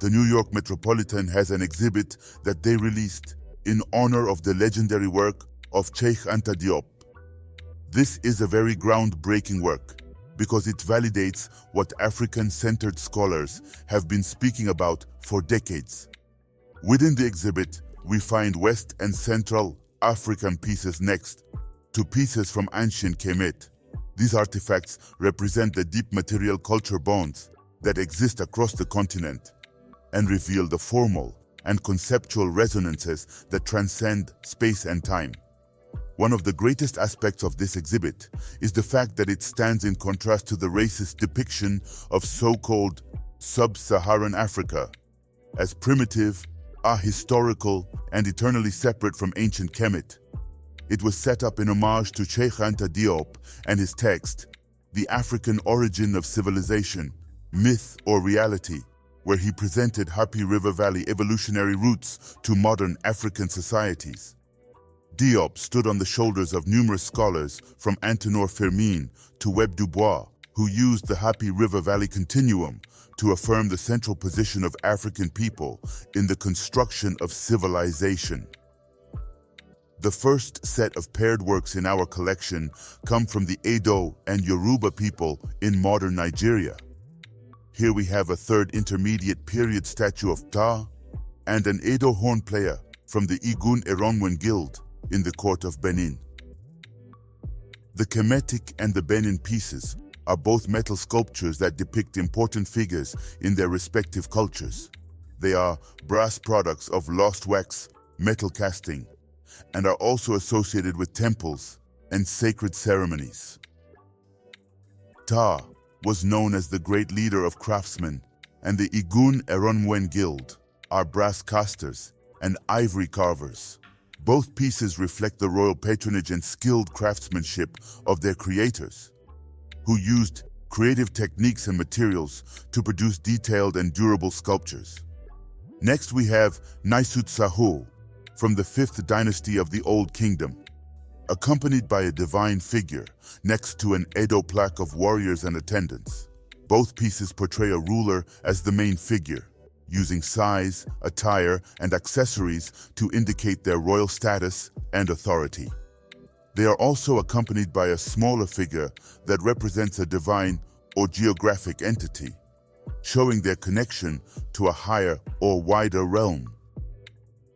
the New York Metropolitan has an exhibit that they released in honor of the legendary work of Cheikh Anta Diop. This is a very groundbreaking work because it validates what African-centered scholars have been speaking about for decades. Within the exhibit, we find West and Central African pieces next to pieces from ancient Kemet. These artifacts represent the deep material culture bonds that exist across the continent and reveal the formal and conceptual resonances that transcend space and time. One of the greatest aspects of this exhibit is the fact that it stands in contrast to the racist depiction of so-called sub-Saharan Africa as primitive, ahistorical, and eternally separate from ancient Kemet. It was set up in homage to Cheikh Anta Diop and his text, The African Origin of Civilization, Myth or Reality, where he presented Happy River Valley evolutionary roots to modern African societies. Diop stood on the shoulders of numerous scholars from Antenor Firmin to Webb Dubois, who used the Happy River Valley continuum to affirm the central position of African people in the construction of civilization. The first set of paired works in our collection come from the Edo and Yoruba people in modern Nigeria. Here we have a third intermediate period statue of Ta and an Edo horn player from the Igun Eronwen Guild in the court of Benin. The Kemetic and the Benin pieces are both metal sculptures that depict important figures in their respective cultures. They are brass products of lost wax, metal casting, and are also associated with temples and sacred ceremonies. Ta was known as the great leader of craftsmen, and the Igun Eronwen Guild are brass casters and ivory carvers. Both pieces reflect the royal patronage and skilled craftsmanship of their creators, who used creative techniques and materials to produce detailed and durable sculptures. Next we have Naisut Sahu from the 5th dynasty of the Old Kingdom, accompanied by a divine figure next to an Edo plaque of warriors and attendants. Both pieces portray a ruler as the main figure, using size, attire, and accessories to indicate their royal status and authority. They are also accompanied by a smaller figure that represents a divine or geographic entity, showing their connection to a higher or wider realm.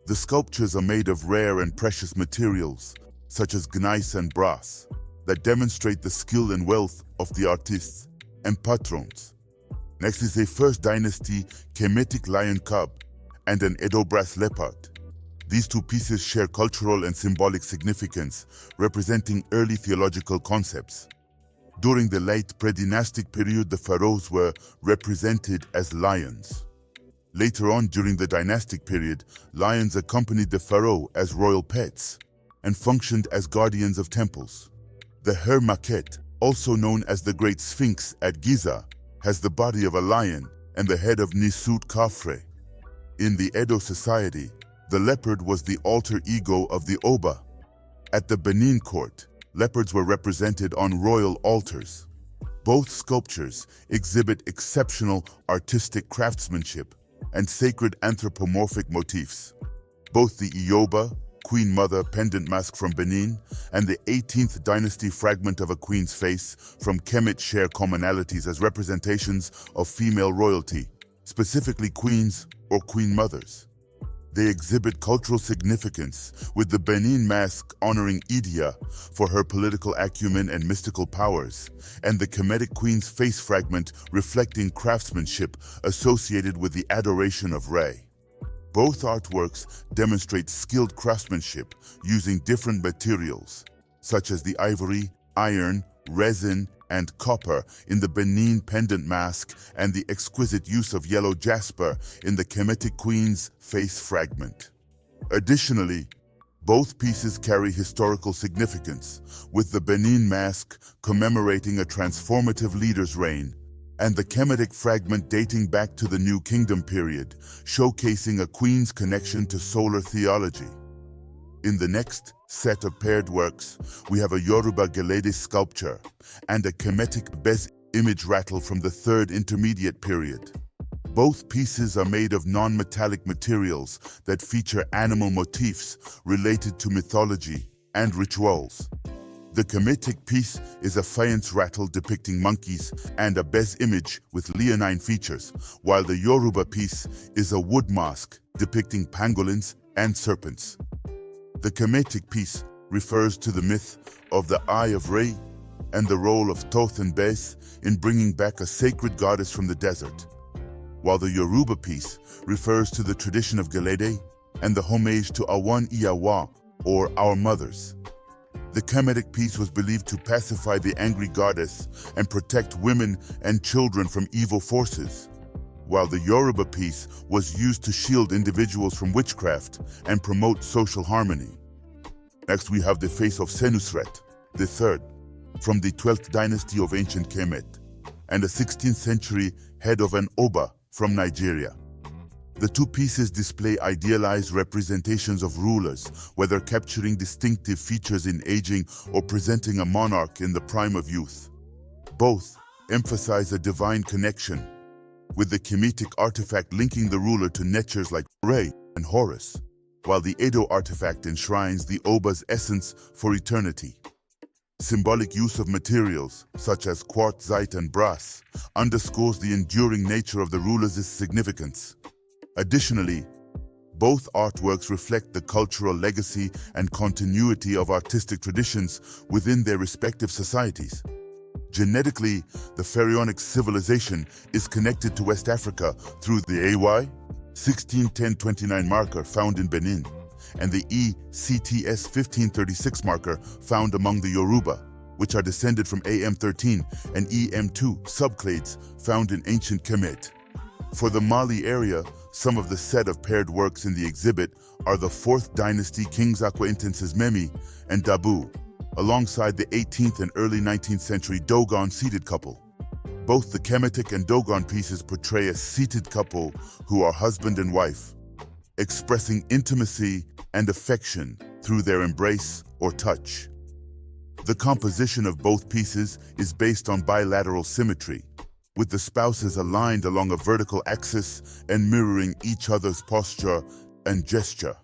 The sculptures are made of rare and precious materials, such as gneiss and brass, that demonstrate the skill and wealth of the artists and patrons. Next is a 1st dynasty Kemetic lion cub and an Edo brass leopard. These two pieces share cultural and symbolic significance, representing early theological concepts. During the late pre-dynastic period, the pharaohs were represented as lions. Later on, during the dynastic period, lions accompanied the pharaoh as royal pets and functioned as guardians of temples. The Her Maquette, also known as the Great Sphinx at Giza, has the body of a lion and the head of Nisut Khafre. In the Edo society, the leopard was the alter ego of the Oba. At the Benin court, leopards were represented on royal altars. Both sculptures exhibit exceptional artistic craftsmanship and sacred anthropomorphic motifs. Both the Ioba, Queen Mother pendant mask from Benin, and the 18th dynasty fragment of a queen's face from Kemet share commonalities as representations of female royalty, specifically queens or queen mothers. They exhibit cultural significance, with the Benin mask honoring Idia for her political acumen and mystical powers, and the Kemetic queen's face fragment reflecting craftsmanship associated with the adoration of Re. Both artworks demonstrate skilled craftsmanship using different materials, such as the ivory, iron, resin, and copper in the Benin pendant mask and the exquisite use of yellow jasper in the Kemetic queen's face fragment. Additionally, both pieces carry historical significance, with the Benin mask commemorating a transformative leader's reign, and the Kemetic fragment dating back to the New Kingdom period, showcasing a queen's connection to solar theology. In the next set of paired works, we have a Yoruba Gelede sculpture and a Kemetic Bez image rattle from the 3rd intermediate period. Both pieces are made of non-metallic materials that feature animal motifs related to mythology and rituals. The Kemetic piece is a faience rattle depicting monkeys and a bez image with leonine features, while the Yoruba piece is a wood mask depicting pangolins and serpents. The Kemetic piece refers to the myth of the Eye of Re and the role of Thoth and Bes in bringing back a sacred goddess from the desert, while the Yoruba piece refers to the tradition of Gelede and the homage to Awan Iyawa, or our mothers. The Kemetic piece was believed to pacify the angry goddess and protect women and children from evil forces, while the Yoruba piece was used to shield individuals from witchcraft and promote social harmony. Next, we have the face of Senusret III, from the 12th dynasty of ancient Kemet, and a 16th century head of an Oba from Nigeria. The two pieces display idealized representations of rulers, whether capturing distinctive features in aging or presenting a monarch in the prime of youth. Both emphasize a divine connection, with the Kemetic artifact linking the ruler to natures like Re and Horus, while the Edo artifact enshrines the Oba's essence for eternity. Symbolic use of materials, such as quartzite and brass, underscores the enduring nature of the ruler's significance. Additionally, both artworks reflect the cultural legacy and continuity of artistic traditions within their respective societies. Genetically, the pharaonic civilization is connected to West Africa through the AY 1610-29 marker found in Benin, and the ECTS 1536 marker found among the Yoruba, which are descended from AM13 and EM2 subclades found in ancient Kemet. For the Mali area, some of the set of paired works in the exhibit are the 4th dynasty Kings Akwa-Intenses Memi and Dabu, alongside the 18th and early 19th century Dogon seated couple. Both the Kemetic and Dogon pieces portray a seated couple who are husband and wife, expressing intimacy and affection through their embrace or touch. The composition of both pieces is based on bilateral symmetry, with the spouses aligned along a vertical axis and mirroring each other's posture and gesture.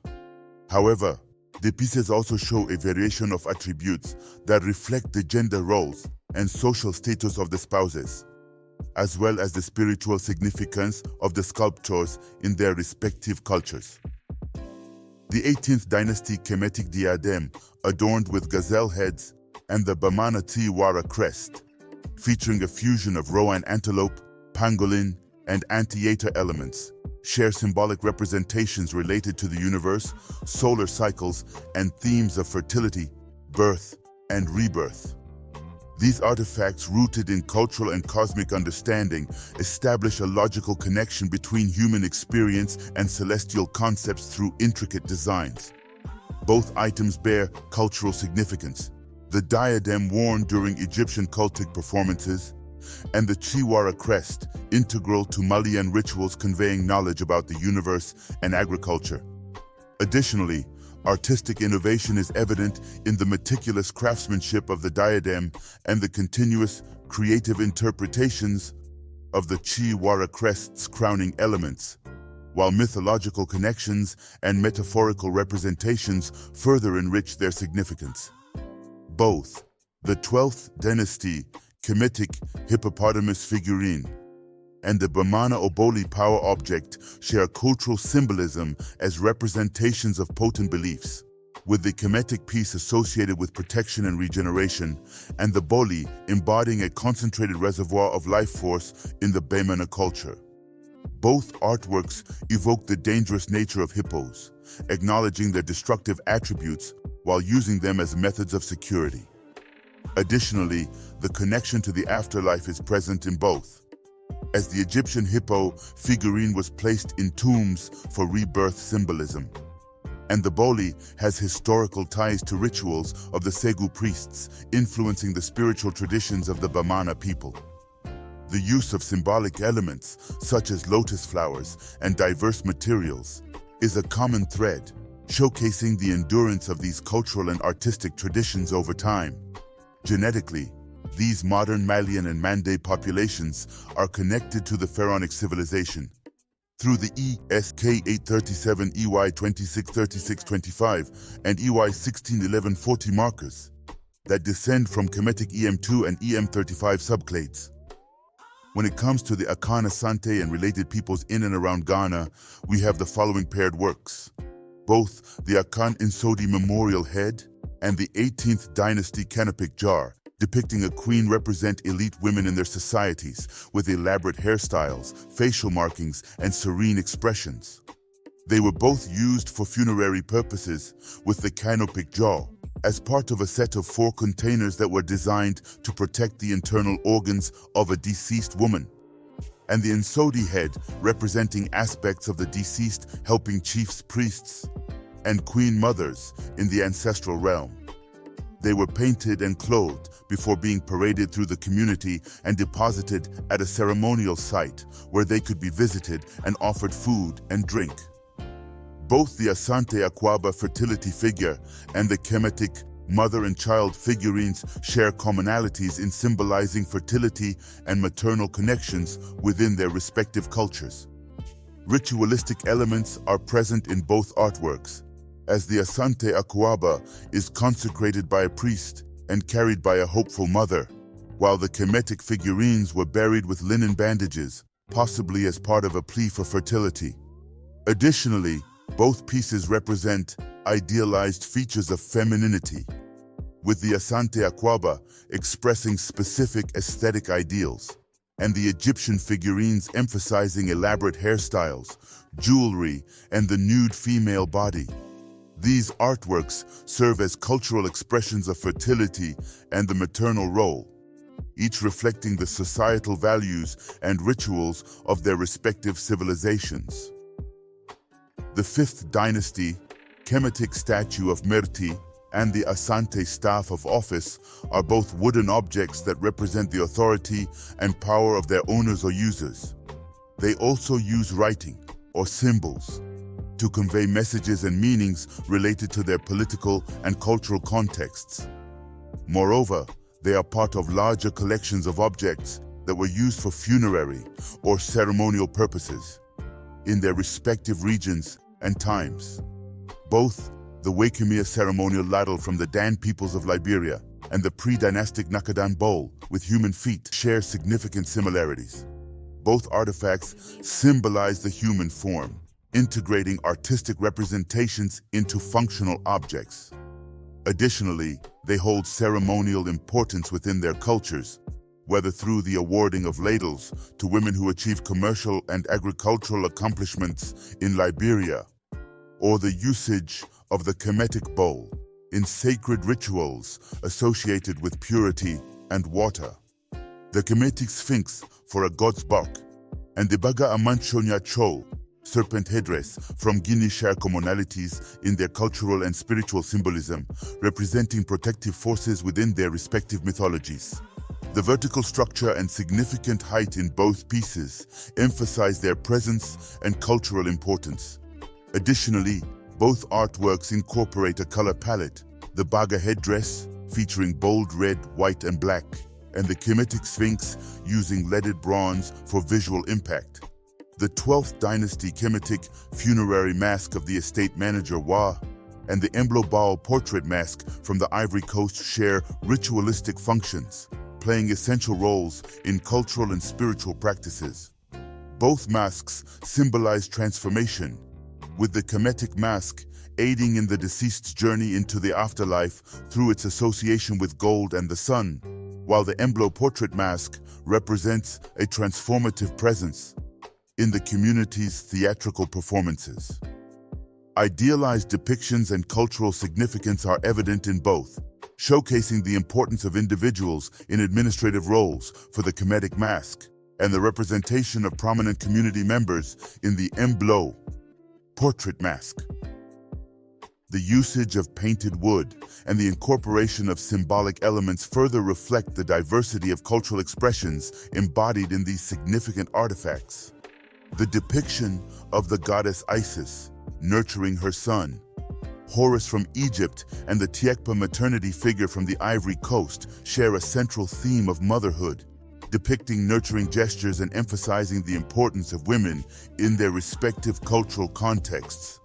However, the pieces also show a variation of attributes that reflect the gender roles and social status of the spouses, as well as the spiritual significance of the sculptors in their respective cultures. The 18th dynasty Kemetic diadem, adorned with gazelle heads, and the Bamana Tiwara crest, featuring a fusion of Rowan antelope, pangolin, and anteater elements, share symbolic representations related to the universe, solar cycles, and themes of fertility, birth, and rebirth. These artifacts, rooted in cultural and cosmic understanding, establish a logical connection between human experience and celestial concepts through intricate designs. Both items bear cultural significance: the diadem worn during Egyptian cultic performances, and the Chiwara crest, integral to Malian rituals conveying knowledge about the universe and agriculture. Additionally, artistic innovation is evident in the meticulous craftsmanship of the diadem and the continuous creative interpretations of the Chiwara crest's crowning elements, while mythological connections and metaphorical representations further enrich their significance. Both the 12th dynasty Kemetic hippopotamus figurine and the Bamana Oboli power object share cultural symbolism as representations of potent beliefs, with the Kemetic piece associated with protection and regeneration, and the Boli embodying a concentrated reservoir of life force in the Bamana culture. Both artworks evoke the dangerous nature of hippos, acknowledging their destructive attributes while using them as methods of security. Additionally, the connection to the afterlife is present in both, as the Egyptian hippo figurine was placed in tombs for rebirth symbolism, and the Boli has historical ties to rituals of the Segu priests, influencing the spiritual traditions of the Bamana people. The use of symbolic elements, such as lotus flowers and diverse materials, is a common thread, showcasing the endurance of these cultural and artistic traditions over time. Genetically, these modern Malian and Mande populations are connected to the pharaonic civilization, through the ESK 837, EY 263625, and EY 161140 markers that descend from Kemetic EM2 and EM35 subclades. When it comes to the Akan Asante and related peoples in and around Ghana, we have the following paired works. Both the Akan Nsodi Memorial Head and the 18th Dynasty Canopic Jar, depicting a queen, represent elite women in their societies with elaborate hairstyles, facial markings, and serene expressions. They were both used for funerary purposes, with the canopic jar as part of a set of 4 containers that were designed to protect the internal organs of a deceased woman, and the Nsodi head representing aspects of the deceased, helping chiefs, priests, and queen mothers in the ancestral realm. They were painted and clothed before being paraded through the community and deposited at a ceremonial site where they could be visited and offered food and drink. Both the Asante Akwaba fertility figure and the Kemetic mother and child figurines share commonalities in symbolizing fertility and maternal connections within their respective cultures. Ritualistic elements are present in both artworks, as the Asante Akwaba is consecrated by a priest and carried by a hopeful mother, while the Kemetic figurines were buried with linen bandages, possibly as part of a plea for fertility. Additionally, both pieces represent idealized features of femininity, with the Asante Akwaba expressing specific aesthetic ideals, and the Egyptian figurines emphasizing elaborate hairstyles, jewelry, and the nude female body. These artworks serve as cultural expressions of fertility and the maternal role, each reflecting the societal values and rituals of their respective civilizations. The 5th Dynasty Kemetic statue of Merti and the Asante staff of office are both wooden objects that represent the authority and power of their owners or users. They also use writing, or symbols, to convey messages and meanings related to their political and cultural contexts. Moreover, they are part of larger collections of objects that were used for funerary or ceremonial purposes in their respective regions and times. Both the Wakemia ceremonial ladle from the Dan peoples of Liberia and the pre-dynastic Nakadan bowl with human feet share significant similarities. Both artifacts symbolize the human form, integrating artistic representations into functional objects. Additionally, they hold ceremonial importance within their cultures, whether through the awarding of ladles to women who achieve commercial and agricultural accomplishments in Liberia, or the usage of the Kemetic bowl in sacred rituals associated with purity and water. The Kemetic Sphinx for a god's bark, and the Baga Amanchonya Chol, serpent headdress from Guinea share commonalities in their cultural and spiritual symbolism, representing protective forces within their respective mythologies. The vertical structure and significant height in both pieces emphasize their presence and cultural importance. Additionally, both artworks incorporate a color palette, the Baga headdress featuring bold red, white, and black, and the Kemetic Sphinx using leaded bronze for visual impact. The 12th Dynasty Kemetic funerary mask of the estate manager Wa and the Emblo Baal portrait mask from the Ivory Coast share ritualistic functions, playing essential roles in cultural and spiritual practices. Both masks symbolize transformation, with the Kemetic mask aiding in the deceased's journey into the afterlife through its association with gold and the sun, while the Emblo portrait mask represents a transformative presence in the community's theatrical performances. Idealized depictions and cultural significance are evident in both, showcasing the importance of individuals in administrative roles for the Kemetic mask and the representation of prominent community members in the Emblo portrait mask. The usage of painted wood and the incorporation of symbolic elements further reflect the diversity of cultural expressions embodied in these significant artifacts. The depiction of the goddess Isis nurturing her son, Horus from Egypt, and the Tiekpa maternity figure from the Ivory Coast share a central theme of motherhood, depicting nurturing gestures and emphasizing the importance of women in their respective cultural contexts.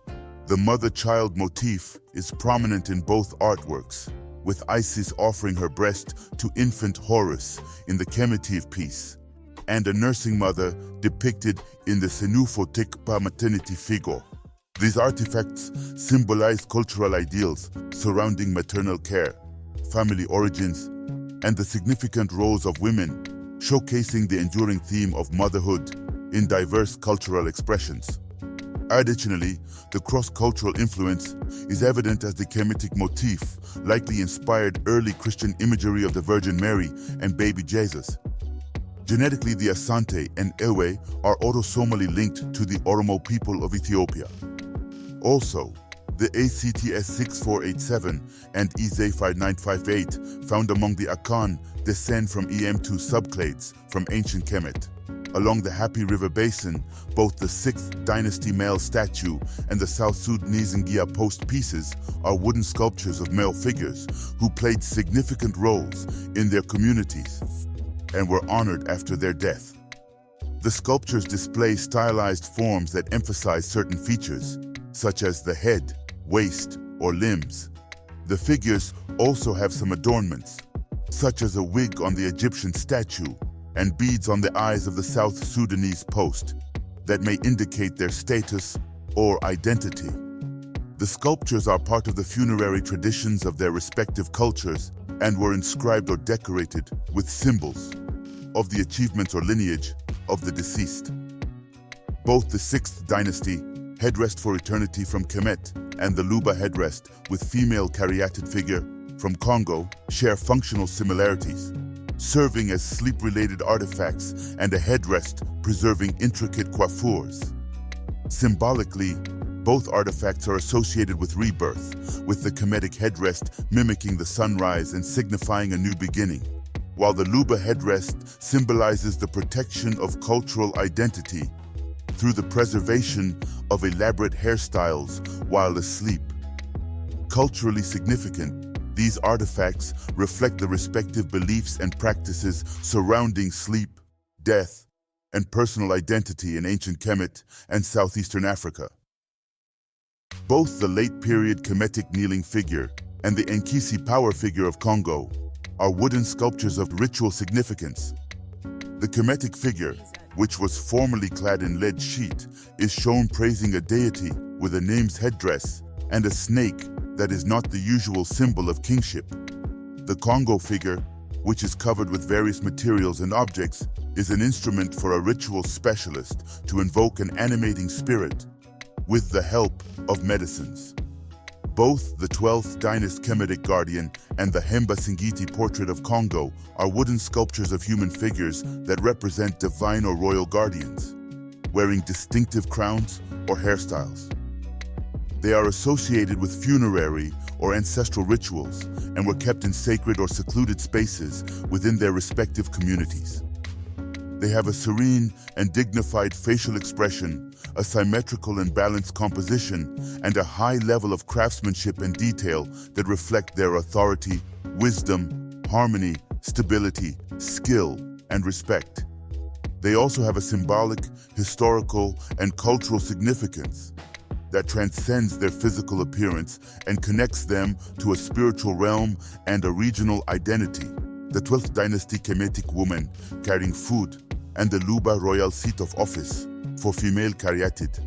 The mother-child motif is prominent in both artworks, with Isis offering her breast to infant Horus in the Kemetic piece, and a nursing mother depicted in the Symbolic maternity figure. These artifacts symbolize cultural ideals surrounding maternal care, family origins, and the significant roles of women, showcasing the enduring theme of motherhood in diverse cultural expressions. Additionally, the cross-cultural influence is evident as the Kemetic motif likely inspired early Christian imagery of the Virgin Mary and baby Jesus. Genetically, the Asante and Ewe are autosomally linked to the Oromo people of Ethiopia. Also, the ACTS 6487 and EZ 5958 found among the Akan descend from EM2 subclades from ancient Kemet. Along the Happy River Basin, both the 6th dynasty male statue and the South Sudanese Ngia post pieces are wooden sculptures of male figures who played significant roles in their communities and were honored after their death. The sculptures display stylized forms that emphasize certain features, such as the head, waist, or limbs. The figures also have some adornments, such as a wig on the Egyptian statue and beads on the eyes of the South Sudanese post, that may indicate their status or identity. The sculptures are part of the funerary traditions of their respective cultures and were inscribed or decorated with symbols of the achievements or lineage of the deceased. Both the 6th dynasty Headrest for Eternity from Kemet and the Luba headrest with female caryatid figure from Congo share functional similarities, serving as sleep-related artifacts and a headrest preserving intricate coiffures. Symbolically, both artifacts are associated with rebirth, with the Kemetic headrest mimicking the sunrise and signifying a new beginning, while the Luba headrest symbolizes the protection of cultural identity through the preservation of elaborate hairstyles while asleep. Culturally significant, these artifacts reflect the respective beliefs and practices surrounding sleep, death, and personal identity in ancient Kemet and southeastern Africa. Both the late-period Kemetic kneeling figure and the Nkisi power figure of Congo are wooden sculptures of ritual significance. The Kemetic figure, which was formerly clad in lead sheet, is shown praising a deity with a name's headdress and a snake that is not the usual symbol of kingship. The Congo figure, which is covered with various materials and objects, is an instrument for a ritual specialist to invoke an animating spirit with the help of medicines. Both the 12th Dynasty Kemetic Guardian and the Hemba Singiti portrait of Congo are wooden sculptures of human figures that represent divine or royal guardians, wearing distinctive crowns or hairstyles. They are associated with funerary or ancestral rituals and were kept in sacred or secluded spaces within their respective communities. They have a serene and dignified facial expression, a symmetrical and balanced composition, and a high level of craftsmanship and detail that reflect their authority, wisdom, harmony, stability, skill, and respect. They also have a symbolic, historical, and cultural significance that transcends their physical appearance and connects them to a spiritual realm and a regional identity. The 12th Dynasty Kemetic woman carrying food and the Luba royal seat of office for female caryatid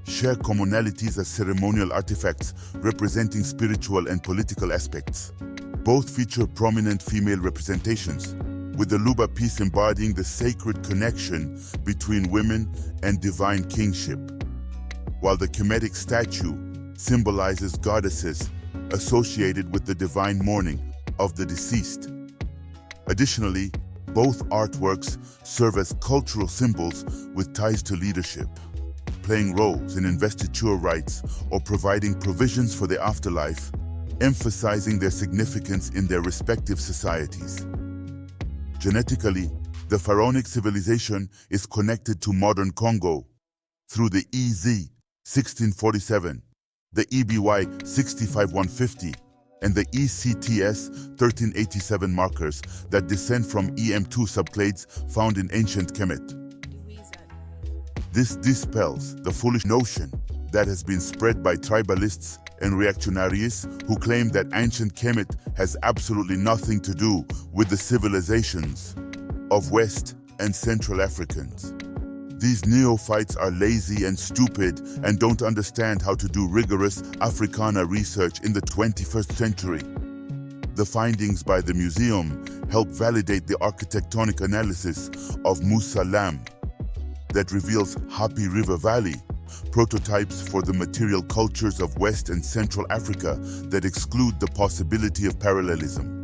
share commonalities as ceremonial artifacts representing spiritual and political aspects. Both feature prominent female representations, with the Luba piece embodying the sacred connection between women and divine kingship, while the Kemetic statue symbolizes goddesses associated with the divine mourning of the deceased. Additionally, both artworks serve as cultural symbols with ties to leadership, playing roles in investiture rites or providing provisions for the afterlife, emphasizing their significance in their respective societies. Genetically, the pharaonic civilization is connected to modern Congo through the EZ 1647, the EBY 65150, and the ECTS 1387 markers that descend from EM2 subclades found in ancient Kemet. This dispels the foolish notion that has been spread by tribalists and reactionaries who claim that ancient Kemet has absolutely nothing to do with the civilizations of West and Central Africans. These neophytes are lazy and stupid and don't understand how to do rigorous Africana research in the 21st century. The findings by the museum help validate the architectonic analysis of Musa Lam that reveals Happy River Valley, prototypes for the material cultures of West and Central Africa that exclude the possibility of parallelism.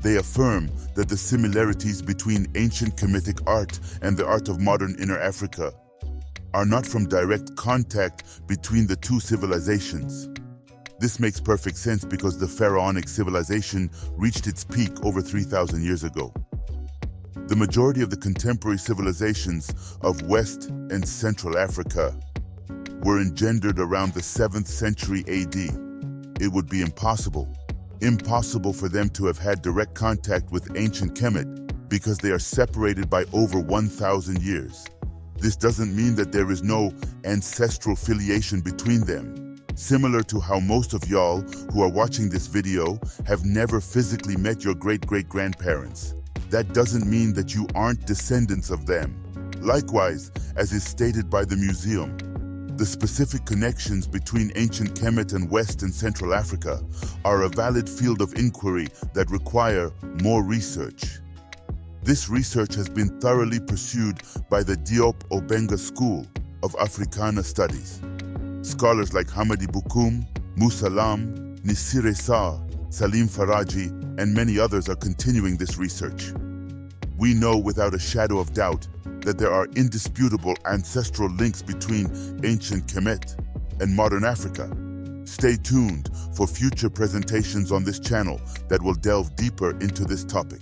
They affirm that the similarities between ancient Kemetic art and the art of modern Inner Africa are not from direct contact between the two civilizations. This makes perfect sense because the pharaonic civilization reached its peak over 3,000 years ago. The majority of the contemporary civilizations of West and Central Africa were engendered around the 7th century AD. It would be impossible for them to have had direct contact with ancient Kemet because they are separated by over 1,000 years. This doesn't mean that there is no ancestral filiation between them. Similar to how most of y'all who are watching this video have never physically met your great-great-grandparents. That doesn't mean that you aren't descendants of them. Likewise, as is stated by the museum, the specific connections between ancient Kemet and West and Central Africa are a valid field of inquiry that require more research. This research has been thoroughly pursued by the Diop Obenga School of Africana Studies. Scholars like Hamadi Bukum, Musa Lam, Nisire Sa, Salim Faraji, and many others are continuing this research. We know without a shadow of doubt that there are indisputable ancestral links between ancient Kemet and modern Africa. Stay tuned for future presentations on this channel that will delve deeper into this topic.